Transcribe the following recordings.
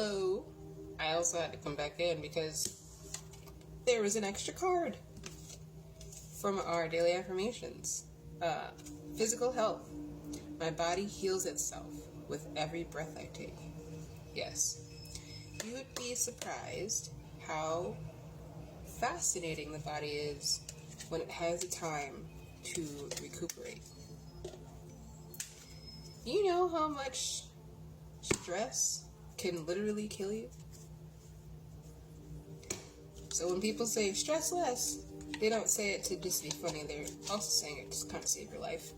hello. I also had to come back in because there was an extra card from our daily affirmations. Physical health. My body heals itself with every breath I take. Yes. You would be surprised how fascinating the body is when it has the time to recuperate. You know how much stress can literally kill you? So when people say stress less, they don't say it to just be funny. They're also saying it to kind of save your life.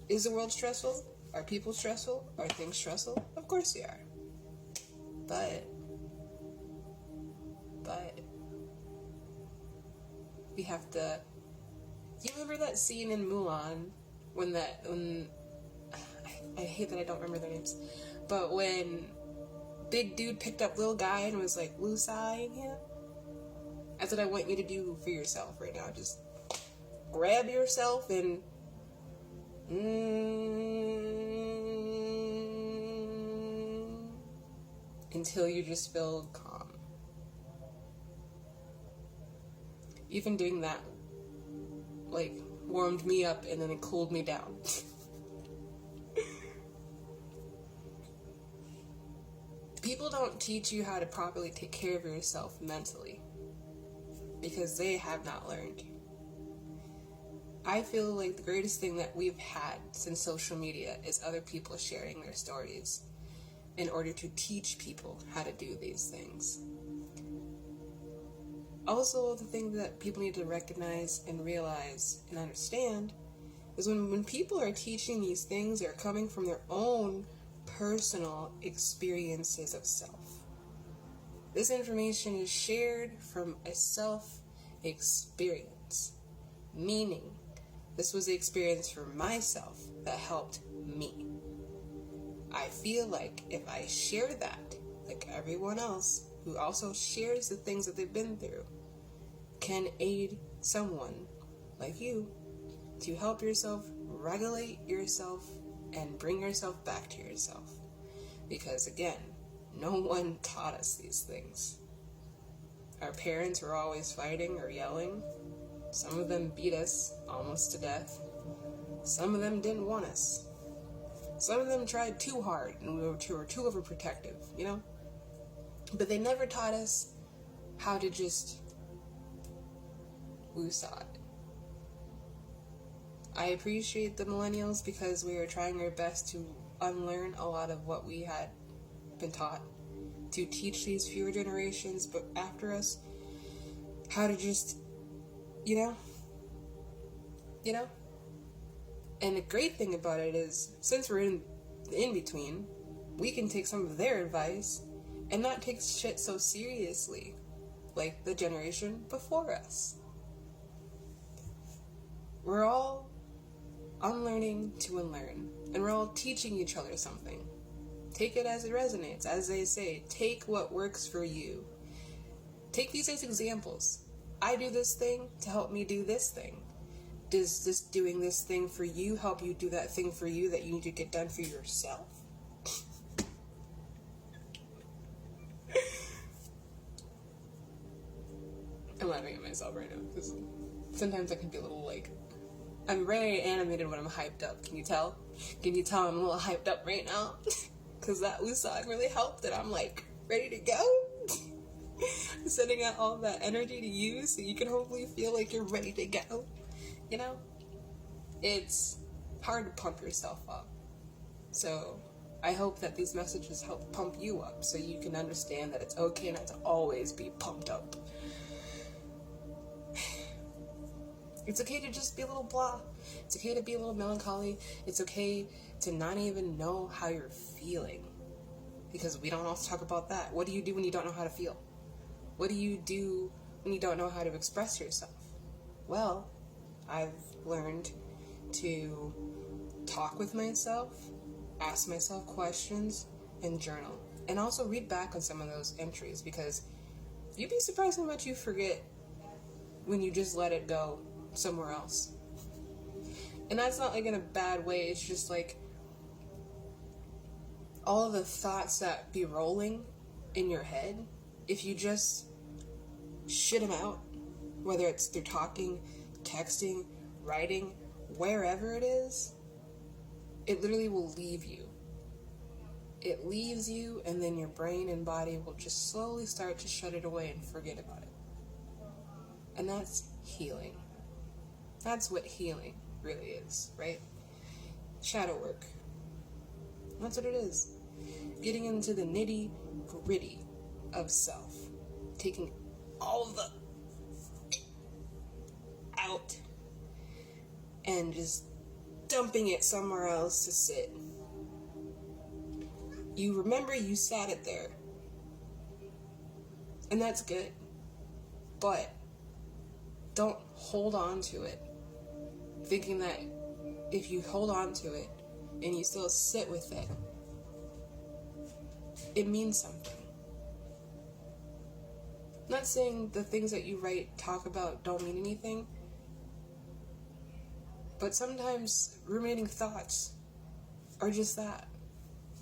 Is the world stressful? Are people stressful? Are things stressful? Of course they are. But we have to. You remember that scene in Mulan when I hate that I don't remember their names, but when big dude picked up little guy and was like woo-sawing him? That's what I want you to do for yourself right now. Just grab yourself and until you just feel calm. Even doing that, like, warmed me up and then it cooled me down. People don't teach you how to properly take care of yourself mentally because they have not learned. I feel like the greatest thing that we've had since social media is other people sharing their stories in order to teach people how to do these things. Also, the thing that people need to recognize and realize and understand is when people are teaching these things, they're coming from their own personal experiences of self. This information is shared from a self-experience, meaning this was the experience for myself that helped me. I feel like if I share that, like everyone else who also shares the things that they've been through, can aid someone like you to help yourself regulate yourself and bring yourself back to yourself. Because again, no one taught us these things. Our parents were always fighting or yelling. Some of them beat us almost to death. Some of them didn't want us. Some of them tried too hard and we were too overprotective, you know? But they never taught us how to just woosah it. I appreciate the millennials because we are trying our best to unlearn a lot of what we had been taught, to teach these fewer generations but after us how to just, you know? And the great thing about it is, since we're in between, we can take some of their advice and not take shit so seriously like the generation before us. We're all unlearning to unlearn, and we're all teaching each other something. Take it as it resonates. As they say, take what works for you. Take these as examples. I do this thing to help me do this thing. Does this doing this thing for you help you do that thing for you that you need to get done for yourself? I'm laughing at myself right now because sometimes I can be a little like, I'm very animated when I'm hyped up. Can you tell? Can you tell I'm a little hyped up right now? Because that woosah really helped and I'm like ready to go. I'm sending out all that energy to you so you can hopefully feel like you're ready to go. You know? It's hard to pump yourself up. So I hope that these messages help pump you up so you can understand that it's okay not to always be pumped up. It's okay to just be a little blah. It's okay to be a little melancholy. It's okay to not even know how you're feeling. Because we don't also talk about that. What do you do when you don't know how to feel? What do you do when you don't know how to express yourself? Well, I've learned to talk with myself, ask myself questions, and journal. And also read back on some of those entries because you'd be surprised how much you forget when you just let it go somewhere else. And that's not like in a bad way, it's just like all of the thoughts that be rolling in your head, if you just shit them out, whether it's through talking, texting, writing, wherever it is, it literally will leave you. It leaves you, and then your brain and body will just slowly start to shut it away and forget about it. And that's healing. That's what healing really is, right? Shadow work. That's what it is. Getting into the nitty-gritty of self. Taking all of the out and just dumping it somewhere else to sit. You remember you sat it there. And that's good. But don't hold on to it, thinking that if you hold on to it and you still sit with it, it means something. I'm not saying the things that you write, talk about don't mean anything, but sometimes ruminating thoughts are just that,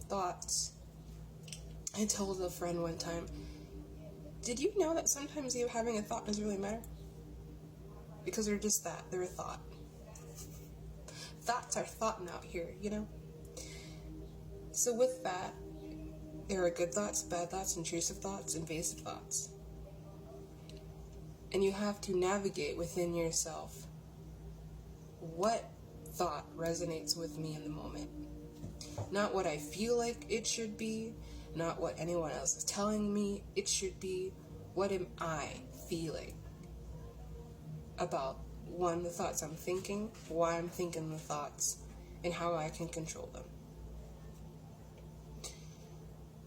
thoughts. I told a friend one time, did you know that sometimes you having a thought doesn't really matter? Because they're just that, they're a thought. Thoughts are thought out here, you know? So with that, there are good thoughts, bad thoughts, intrusive thoughts, invasive thoughts. And you have to navigate within yourself. What thought resonates with me in the moment? Not what I feel like it should be, not what anyone else is telling me it should be. What am I feeling about, one, the thoughts I'm thinking, why I'm thinking the thoughts, and how I can control them.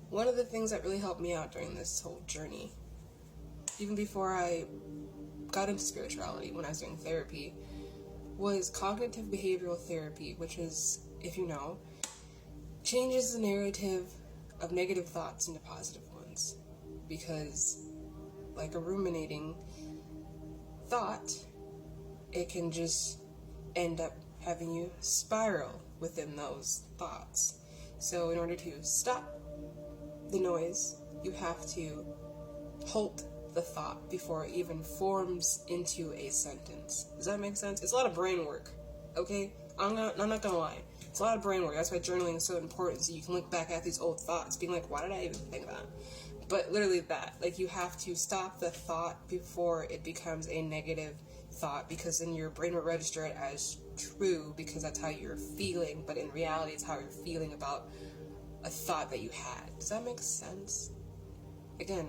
One of the things that really helped me out during this whole journey, even before I got into spirituality, when I was doing therapy, was cognitive behavioral therapy, which is, if you know, changes the narrative of negative thoughts into positive ones. Because, like a ruminating thought, it can just end up having you spiral within those thoughts. So in order to stop the noise, you have to halt the thought before it even forms into a sentence. Does that make sense? It's a lot of brain work, okay? I'm not gonna lie. It's a lot of brain work. That's why journaling is so important, so you can look back at these old thoughts, being like, why did I even think that? But literally that, like, you have to stop the thought before it becomes a negative thought, because then your brain will register it as true, because that's how you're feeling, but in reality it's how you're feeling about a thought that you had. Does that make sense? Again,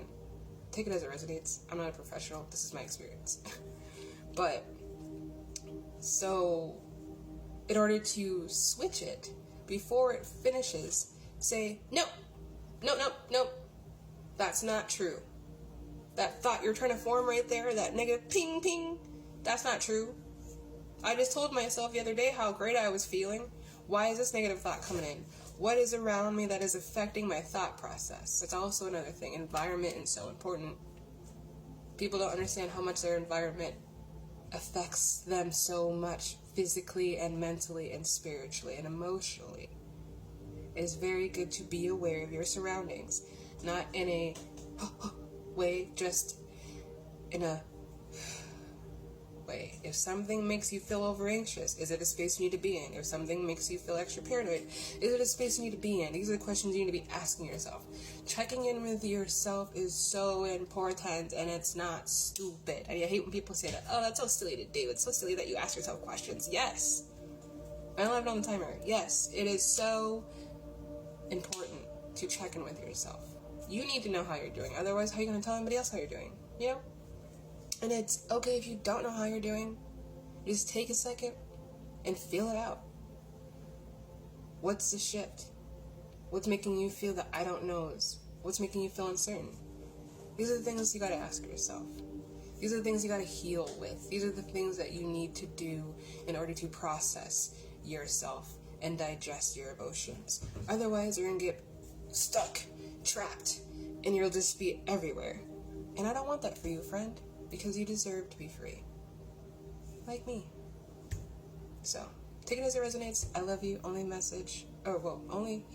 take it as it resonates. I'm not a professional. This is my experience. But, so, in order to switch it, before it finishes, say, no, that's not true. That thought you're trying to form right there, that negative ping, ping, that's not true. I just told myself the other day how great I was feeling. Why is this negative thought coming in? What is around me that is affecting my thought process? That's also another thing. Environment is so important. People don't understand how much their environment affects them so much physically and mentally and spiritually and emotionally. It is very good to be aware of your surroundings. Not in a way, just in a way. If something makes you feel over anxious, is it a space you need to be in? If something makes you feel extra paranoid, is it a space you need to be in? These are the questions you need to be asking yourself. Checking in with yourself is so important, and it's not stupid. I hate when people say that, oh, that's so silly to do. It's so silly that you ask yourself questions. Yes. I don't have it on the timer. Yes, it is so important to check in with yourself. You need to know how you're doing. Otherwise, how are you going to tell anybody else how you're doing? You know? And it's okay if you don't know how you're doing. Just take a second and feel it out. What's the shift? What's making you feel the I don't knows? What's making you feel uncertain? These are the things you got to ask yourself. These are the things you got to heal with. These are the things that you need to do in order to process yourself and digest your emotions. Otherwise, you're going to get stuck, trapped, and you'll just be everywhere. And I don't want that for you, friend, because you deserve to be free. Like me. So, take it as it resonates. I love you. Only message, only